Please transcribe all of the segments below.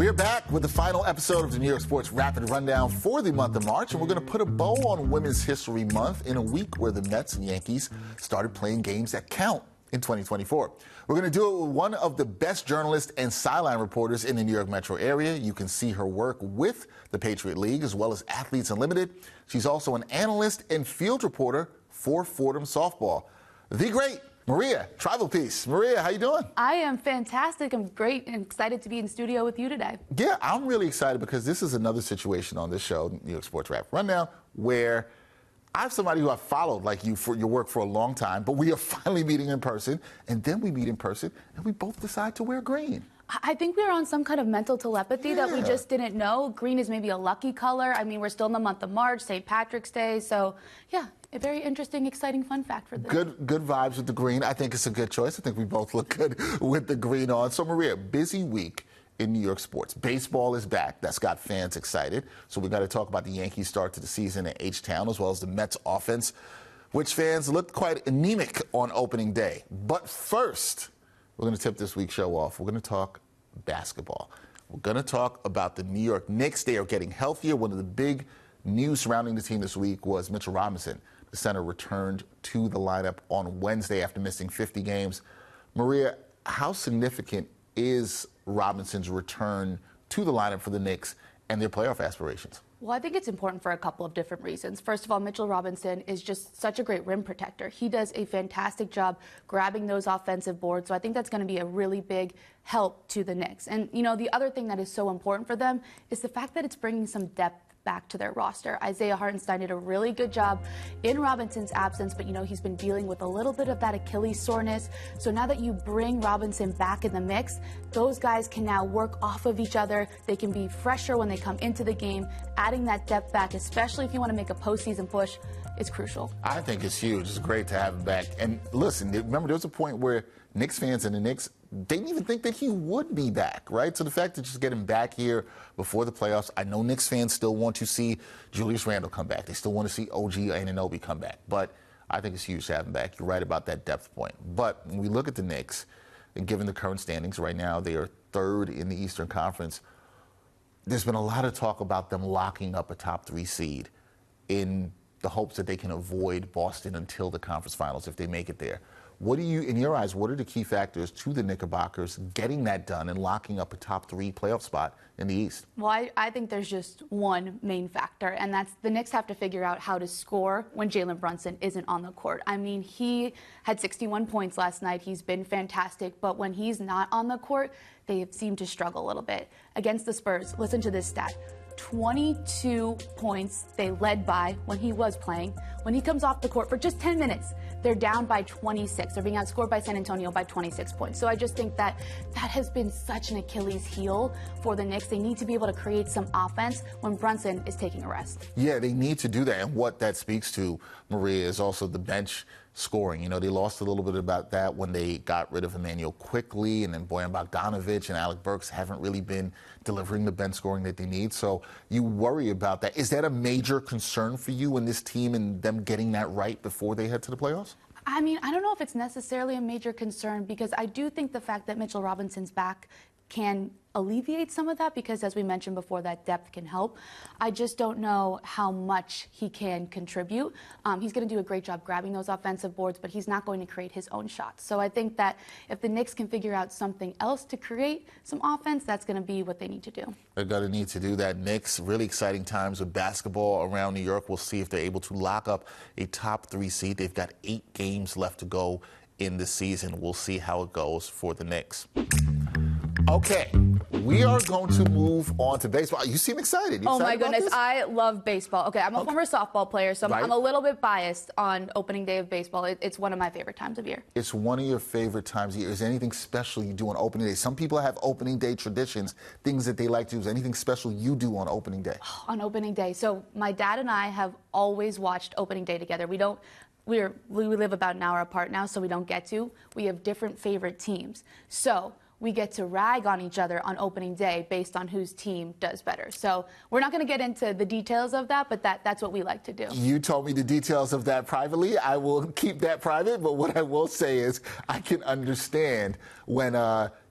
We're back with the final episode of the New York Sports Rapid Rundown for the month of March, and we're going to put a bow on Women's History Month in a week where the Mets and Yankees started playing games that count in 2024. We're going to do it with one of the best journalists and sideline reporters in the New York metro area. You can see her work with the Patriot League as well as Athletes Unlimited. She's also an analyst and field reporter for Fordham Softball. The great Maria Trivelpiece. Maria, how you doing? I am fantastic. I'm great and excited to be in studio with you today. Yeah, I'm really excited because this is another situation on this show, New York Sports Rapid Rundown, where I have somebody who I've followed like you for your work for a long time, but we are finally meeting in person, and then we meet in person, and we both decide to wear green. I think we were on some kind of mental telepathy that we just didn't know. Green is maybe a lucky color. I mean, we're still in the month of March, St. Patrick's Day, so yeah, a very interesting, exciting fun fact for this. Good vibes with the green. I think it's a good choice. I think we both look good with the green on. So, Maria, busy week in New York sports. Baseball is back. That's got fans excited. So we got to talk about the Yankees' start to the season at H-Town, as well as the Mets offense, which fans looked quite anemic on opening day. But first, we're going to tip this week's show off. We're going to talk basketball. We're going to talk about the New York Knicks. They are getting healthier. One of the big news surrounding the team this week was Mitchell Robinson. The center returned to the lineup on Wednesday after missing 50 games. Maria, how significant is Robinson's return to the lineup for the Knicks and their playoff aspirations? Well, I think it's important for a couple of different reasons. First of all, Mitchell Robinson is just such a great rim protector. He does a fantastic job grabbing those offensive boards, so I think that's going to be a really big help to the Knicks. And, you know, the other thing that is so important for them is the fact that it's bringing some depth back to their roster. Isaiah Hartenstein did a really good job in Robinson's absence, but, you know, he's been dealing with a little bit of that Achilles soreness. So now that you bring Robinson back in the mix, those guys can now work off of each other. They can be fresher when they come into the game. Adding that depth back, especially if you want to make a postseason push, is crucial. I think it's huge. It's great to have him back. And listen, remember, there was a point where Knicks fans and the Knicks didn't even think that he would be back, right? So the fact that just get him back here before the playoffs, I know Knicks fans still want to see Julius Randle come back. They still want to see OG Anunoby come back. But I think it's huge to have him back. You're right about that depth point. But when we look at the Knicks, and given the current standings right now, they are third in the Eastern Conference. There's been a lot of talk about them locking up a top 3 seed in the hopes that they can avoid Boston until the conference finals if they make it there. What do you, in your eyes, what are the key factors to the Knickerbockers getting that done and locking up a top 3 playoff spot in the East? Well, I think there's just one main factor, and that's the Knicks have to figure out how to score when Jalen Brunson isn't on the court. I mean, he had 61 points last night. He's been fantastic, but when he's not on the court, they seem to struggle a little bit. Against the Spurs, listen to this stat. 22 points they led by when he was playing. When he comes off the court for just 10 minutes, they're down by 26. They're being outscored by San Antonio by 26 points. So I just think that that has been such an Achilles heel for the Knicks. They need to be able to create some offense when Brunson is taking a rest. Yeah, they need to do that. And what that speaks to, Maria, is also the bench scoring. You know, they lost a little bit about that when they got rid of Emmanuel quickly, and then Bojan Bogdanovic and Alec Burks haven't really been delivering the bench scoring that they need. So you worry about that. Is that a major concern for you and this team and them getting that right before they head to the playoffs? I mean, I don't know if it's necessarily a major concern because I do think the fact that Mitchell Robinson's back can alleviate some of that because, as we mentioned before, that depth can help. I just don't know how much he can contribute. He's going to do a great job grabbing those offensive boards, but he's not going to create his own shots. So I think that if the Knicks can figure out something else to create some offense, that's going to be what they need to do. They're going to need to do that. Knicks, really exciting times with basketball around New York. We'll see if they're able to lock up a top 3 seed. They've got 8 games left to go in the season. We'll see how it goes for the Knicks. Okay, we are going to move on to baseball. You seem excited. You oh, excited my goodness. about this? I love baseball. Okay, I'm a former softball player, so I'm a little bit biased on opening day of baseball. It's one of my favorite times of year. It's one of your favorite times of year. Is there anything special you do on opening day? Some people have opening day traditions, things that they like to do. Is there anything special you do on opening day? On opening day. So my dad and I have always watched opening day together. We live about an hour apart now, so we don't get to. We have different favorite teams. So we get to rag on each other on opening day based on whose team does better. So we're not going to get into the details of that, but that's what we like to do. You told me the details of that privately. I will keep that private, but what I will say is I can understand when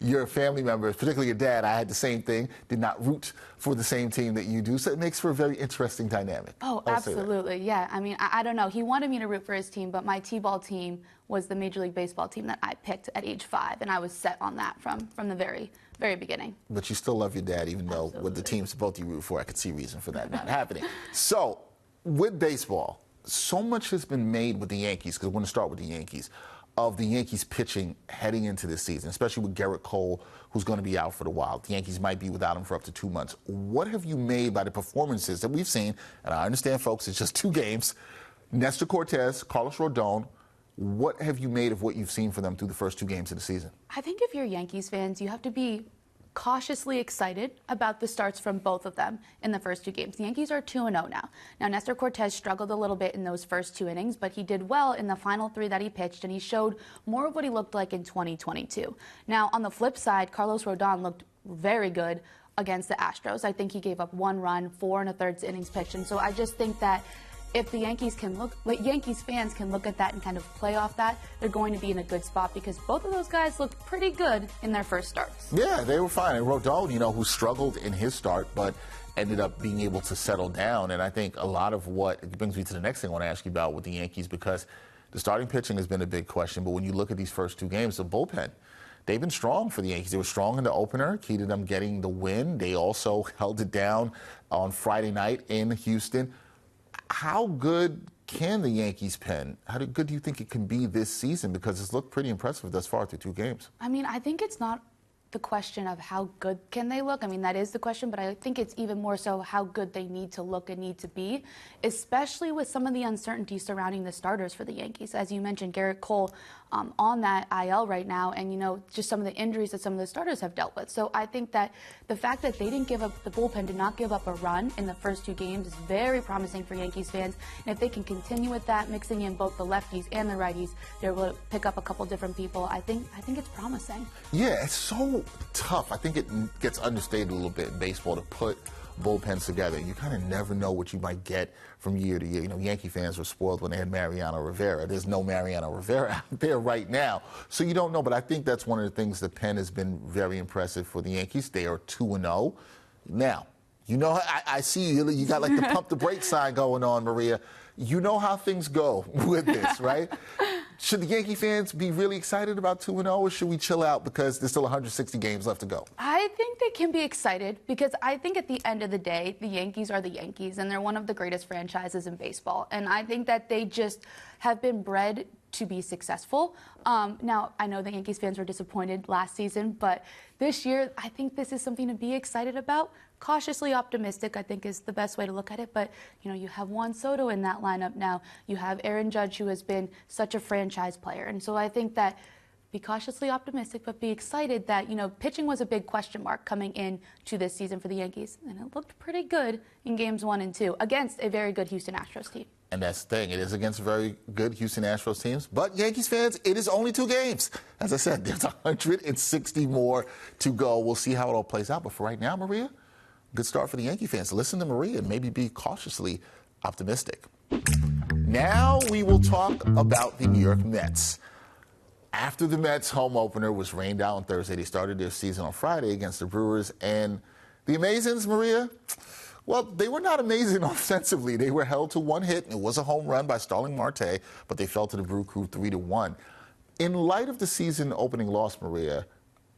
your family members, particularly your dad, I had the same thing, did not root for the same team that you do. So it makes for a very interesting dynamic. Oh, absolutely. Yeah. I mean, I don't know. He wanted me to root for his team, but my T-ball team was the Major League Baseball team that I picked at age 5, and I was set on that from the very beginning. But you still love your dad, even though with the teams both you root for, I could see reason for that not happening. So, with baseball, so much has been made with the Yankees, because we're going to start with the Yankees, of the Yankees pitching heading into this season, especially with Garrett Cole, who's going to be out for the while. The Yankees might be without him for up to 2 months. What have you made by the performances that we've seen? And I understand, folks, it's just 2 games. Nestor Cortez, Carlos Rodon. What have you made of what you've seen for them through the first 2 games of the season? I think if you're Yankees fans, you have to be cautiously excited about the starts from both of them in the first 2 games. The Yankees are 2-0 now. Now, Nestor Cortez struggled a little bit in those first 2 innings, but he did well in the final 3 that he pitched, and he showed more of what he looked like in 2022. Now, on the flip side, Carlos Rodon looked very good against the Astros. I think he gave up 1 run, 4 1/3 innings pitched, and so I just think that if the Yankees fans can look at that and kind of play off that, they're going to be in a good spot, because both of those guys looked pretty good in their first starts. Yeah, they were fine. And Rodon, who struggled in his start, but ended up being able to settle down. And I think a lot of what it brings me to the next thing I want to ask you about with the Yankees, because the starting pitching has been a big question. But when you look at these first 2 games, the bullpen, they've been strong for the Yankees. They were strong in the opener, key to them getting the win. They also held it down on Friday night in Houston. How good can the Yankees pen? How good do you think it can be this season? Because it's looked pretty impressive thus far through 2 games. I mean, I think it's not the question of how good can they look. I mean, that is the question, but I think it's even more so how good they need to look and need to be, especially with some of the uncertainty surrounding the starters for the Yankees. As you mentioned, Garrett Cole on that IL right now, and, just some of the injuries that some of the starters have dealt with. So I think that the fact that they didn't give up, the bullpen did not give up a run in the first 2 games is very promising for Yankees fans. And if they can continue with that, mixing in both the lefties and the righties, they're able to pick up a couple different people. I think it's promising. Yeah, it's so tough. I think it gets understated a little bit in baseball to put bullpens together. You kind of never know what you might get from year to year. Yankee fans were spoiled when they had Mariano Rivera. There's no Mariano Rivera out there right now, so you don't know. But I think that's one of the things the pen has been very impressive for the Yankees. They are 2-0 now. I see you got like the pump the brake sign going on, Maria. You know how things go with this, right? Should the Yankee fans be really excited about 2-0, or should we chill out because there's still 160 games left to go? I think they can be excited, because I think at the end of the day, the Yankees are the Yankees, and they're one of the greatest franchises in baseball. And I think that they just have been bred to be successful. Now, I know the Yankees fans were disappointed last season, but this year, I think this is something to be excited about. Cautiously optimistic, I think, is the best way to look at it. But, you have Juan Soto in that lineup now. You have Aaron Judge, who has been such a franchise player. And so I think that be cautiously optimistic, but be excited that, pitching was a big question mark coming into this season for the Yankees. And it looked pretty good in games 1 and 2 against a very good Houston Astros team. And that's the thing. It is against very good Houston Astros teams. But Yankees fans, it is only 2 games. As I said, there's 160 more to go. We'll see how it all plays out. But for right now, Maria, good start for the Yankee fans. Listen to Maria and maybe be cautiously optimistic. Now we will talk about the New York Mets. After the Mets' home opener was rained out on Thursday, they started their season on Friday against the Brewers. And the Amazons, Maria, well, they were not amazing offensively. They were held to 1 hit, and it was a home run by Starling Marte, but they fell to the Brew Crew 3-1. In light of the season opening loss, Maria,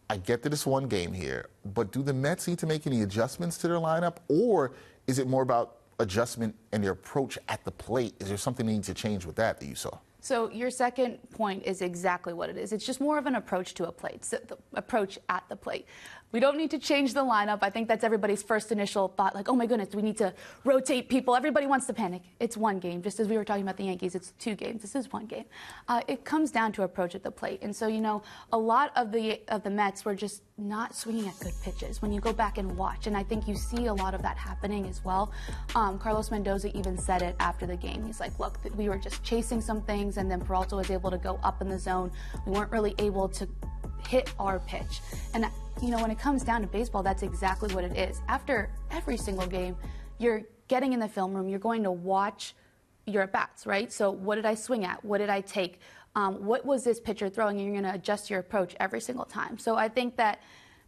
I get that it's 1 game here, but do the Mets need to make any adjustments to their lineup, or is it more about adjustment and their approach at the plate? Is there something they need to change with that you saw? So your second point is exactly what it is. It's just more of an approach to a plate, so the approach at the plate. We don't need to change the lineup. I think that's everybody's first initial thought, like, oh my goodness, we need to rotate people. Everybody wants to panic. It's 1 game. Just as we were talking about the Yankees, it's 2 games. This is 1 game. It comes down to approach at the plate. And so, a lot of the Mets were just not swinging at good pitches when you go back and watch. And I think you see a lot of that happening as well. Carlos Mendoza even said it after the game. He's like, look, we were just chasing some things, and then Peralta was able to go up in the zone. We weren't really able to hit our pitch. And, you know, when it comes down to baseball, that's exactly what it is. After every single game, you're getting in the film room, you're going to watch your at-bats, right? So what did I swing at? What did I take? What was this pitcher throwing? And you're going to adjust your approach every single time. So I think that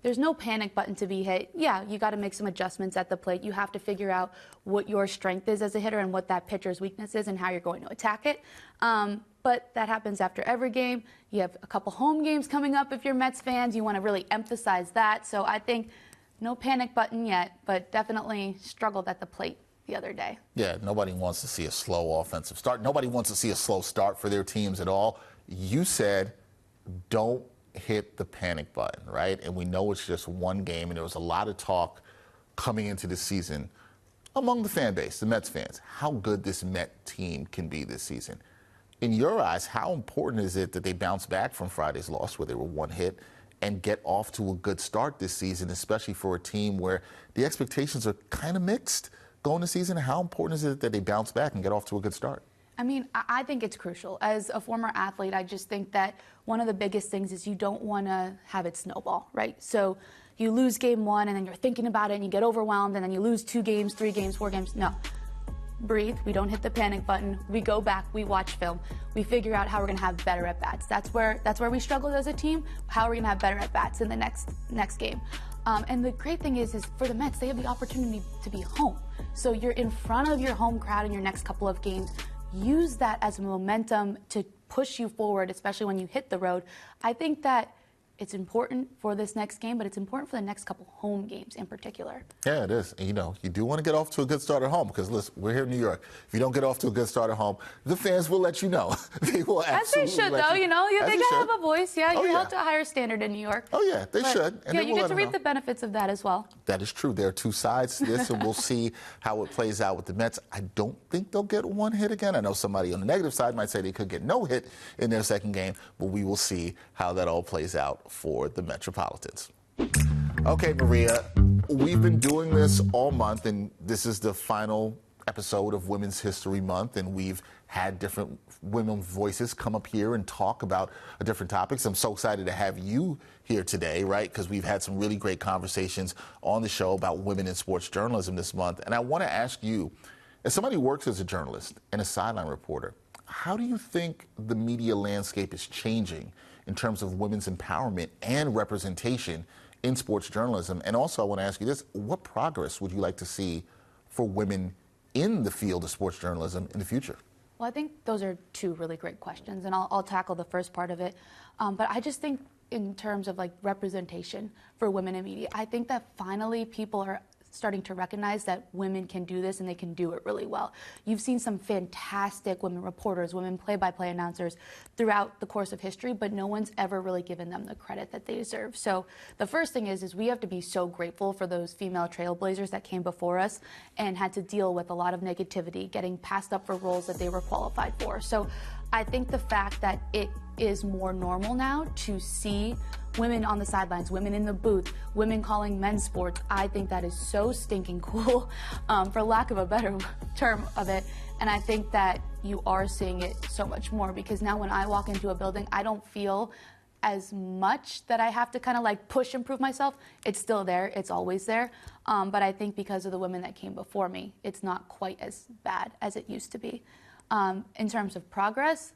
there's no panic button to be hit. Yeah, you got to make some adjustments at the plate. You have to figure out what your strength is as a hitter and what that pitcher's weakness is and how you're going to attack it. But that happens after every game. You have a couple home games coming up if you're Mets fans. You want to really emphasize that. So I think no panic button yet, but definitely struggled at the plate the other day. Yeah, nobody wants to see a slow offensive start. Nobody wants to see a slow start for their teams at all. You said don't hit the panic button, right? And we know it's just one game, and there was a lot of talk coming into the season among the fan base, the Mets fans, how good this Met team can be this season. In your eyes, how important is it that they bounce back from Friday's loss where they were one hit and get off to a good start this season, especially for a team where the expectations are kind of mixed going this season? How important is it that they bounce back and get off to a good start? I mean, I think it's crucial. As a former athlete, I just think that one of the biggest things is you don't want to have it snowball, right? So you lose game one, and then you're thinking about it, and you get overwhelmed, and then you lose 2 games, 3 games, 4 games. No. Breathe. We don't hit the panic button. We go back. We watch film. We figure out how we're going to have better at-bats. That's where we struggled as a team. How are we going to have better at-bats in the next game? And the great thing is for the Mets, they have the opportunity to be home. So you're in front of your home crowd in your next couple of games. Use that as momentum to push you forward, especially when you hit the road. I think that it's important for this next game, but it's important for the next couple home games in particular. Yeah, it is. And, you know, you do want to get off to a good start at home because, listen, we're here in New York. If you don't get off to a good start at home, the fans will let you know. They will absolutely As they should, though. You know, they got to have a voice. Yeah, you're held to a higher standard in New York. Oh, yeah, they should. And yeah, you get to reap the benefits of that as well. That is true. There are 2 sides to this, and we'll see how it plays out with the Mets. I don't think they'll get 1 hit again. I know somebody on the negative side might say they could get no hit in their second game, but we will see how that all plays out for the Metropolitans. Okay, Maria, we've been doing this all month, and this is the final episode of Women's History Month, and we've had different women's voices come up here and talk about different topics. I'm so excited to have you here today, right, because we've had some really great conversations on the show about women in sports journalism this month. And I want to ask you, as somebody who works as a journalist and a sideline reporter, how do you think the media landscape is changing in terms of women's empowerment and representation in sports journalism? And also, I want to ask you this, what progress would you like to see for women in the field of sports journalism in the future? Well, I think those are 2 really great questions, and I'll tackle the first part of it. But I just think in terms of like representation for women in media, I think that finally people are starting to recognize that women can do this and they can do it really well. You've seen some fantastic women reporters, women play-by-play announcers throughout the course of history, but no one's ever really given them the credit that they deserve. So the first thing is we have to be so grateful for those female trailblazers that came before us and had to deal with a lot of negativity, getting passed up for roles that they were qualified for. So I think the fact that it is more normal now to see women on the sidelines, women in the booth, women calling men's sports, I think that is so stinking cool, for lack of a better term of it. And I think that you are seeing it so much more because now when I walk into a building, I don't feel as much that I have to kind of like push and prove myself. It's still there. It's always there. But I think because of the women that came before me, it's not quite as bad as it used to be. In terms of progress,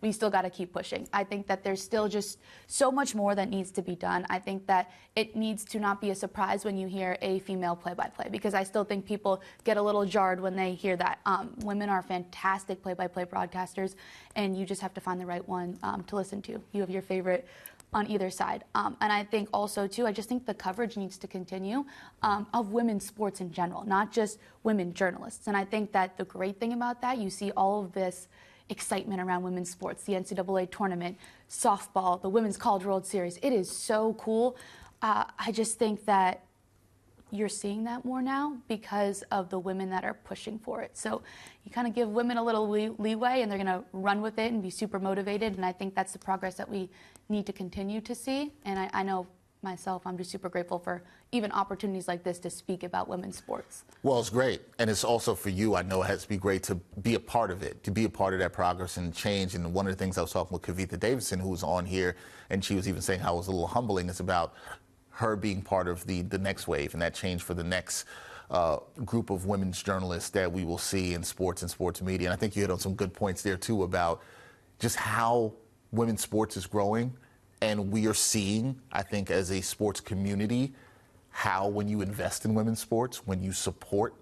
we still got to keep pushing. I think that there's still just so much more that needs to be done. I think that it needs to not be a surprise when you hear a female play-by-play, because I still think people get a little jarred when they hear that. Women are fantastic play-by-play broadcasters, and you just have to find the right one to listen to. You have your favorite on either side. And I think also, too, I just think the coverage needs to continue of women's sports in general, not just women journalists. And I think that the great thing about that, you see all of this excitement around women's sports, the NCAA tournament, softball, the Women's College World Series. It is so cool. I just think that you're seeing that more now because of the women that are pushing for it. So you kind of give women a little leeway and they're going to run with it and be super motivated. And I think that's the progress that we need to continue to see. And I know myself, I'm just super grateful for even opportunities like this to speak about women's sports. Well, it's great. And it's also for you, I know it has to be great to be a part of it, to be a part of that progress and change. And one of the things I was talking with Kavitha Davidson, who was on here, and she was even saying how it was a little humbling. It's about her being part of the next wave and that change for the next group of women's journalists that we will see in sports and sports media. And I think you hit on some good points there, too, about just how women's sports is growing. And we are seeing, I think, as a sports community, how when you invest in women's sports, when you support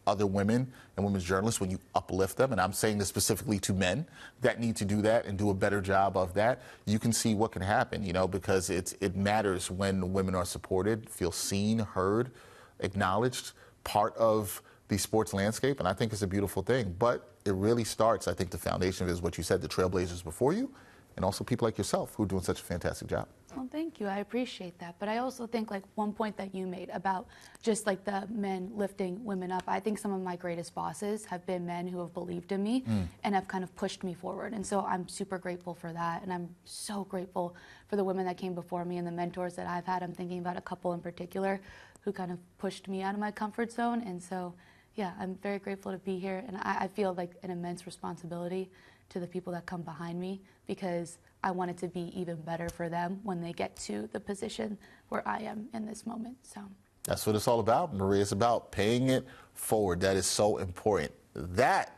other women and women's journalists, when you uplift them, and I'm saying this specifically to men that need to do that and do a better job of that, you can see what can happen, you know, because it matters when women are supported, feel seen, heard, acknowledged, part of the sports landscape, and I think it's a beautiful thing. But it really starts, I think the foundation of it is what you said, the trailblazers before you, and also people like yourself who are doing such a fantastic job. Well, thank you. I appreciate that. But I also think, like, one point that you made about just, like, the men lifting women up, I think some of my greatest bosses have been men who have believed in me and have kind of pushed me forward. And so I'm super grateful for that. And I'm so grateful for the women that came before me and the mentors that I've had. I'm thinking about a couple in particular who kind of pushed me out of my comfort zone. And so, yeah, I'm very grateful to be here. And I feel like an immense responsibility to the people that come behind me, because I want it to be even better for them when they get to the position where I am in this moment. So that's what it's all about, Maria. It's about paying it forward. That is so important. That,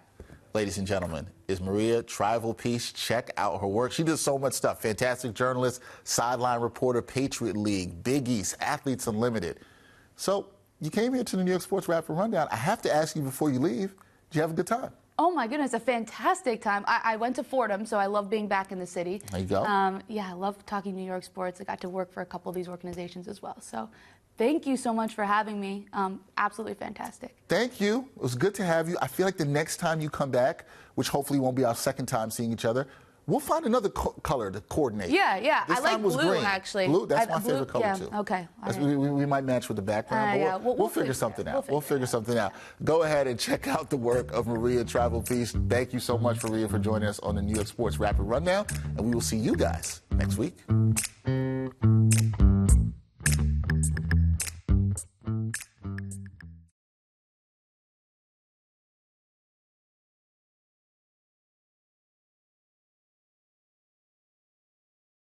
ladies and gentlemen, is Maria Trivelpiece. Check out her work. She does so much stuff. Fantastic journalist, sideline reporter, Patriot League, Big East, Athletes Unlimited. So you came here to the New York Sports Rapid Rundown. I have to ask you before you leave, did you have a good time? Oh my goodness, a fantastic time. I went to Fordham, so I love being back in the city. There you go. Yeah, I love talking New York sports. I got to work for a couple of these organizations as well. So thank you so much for having me. Absolutely fantastic. Thank you. It was good to have you. I feel like the next time you come back, which hopefully won't be our second time seeing each other, we'll find another color to coordinate. Yeah. This I like time was blue, green. actually. Blue, that's my favorite color, yeah, too. Okay. We might match with the background, but we'll figure something out. We'll figure something out. Go ahead and check out the work of Maria Trivelpiece. Thank you so much, Maria, for joining us on the New York Sports Rapid Rundown, and we will see you guys next week.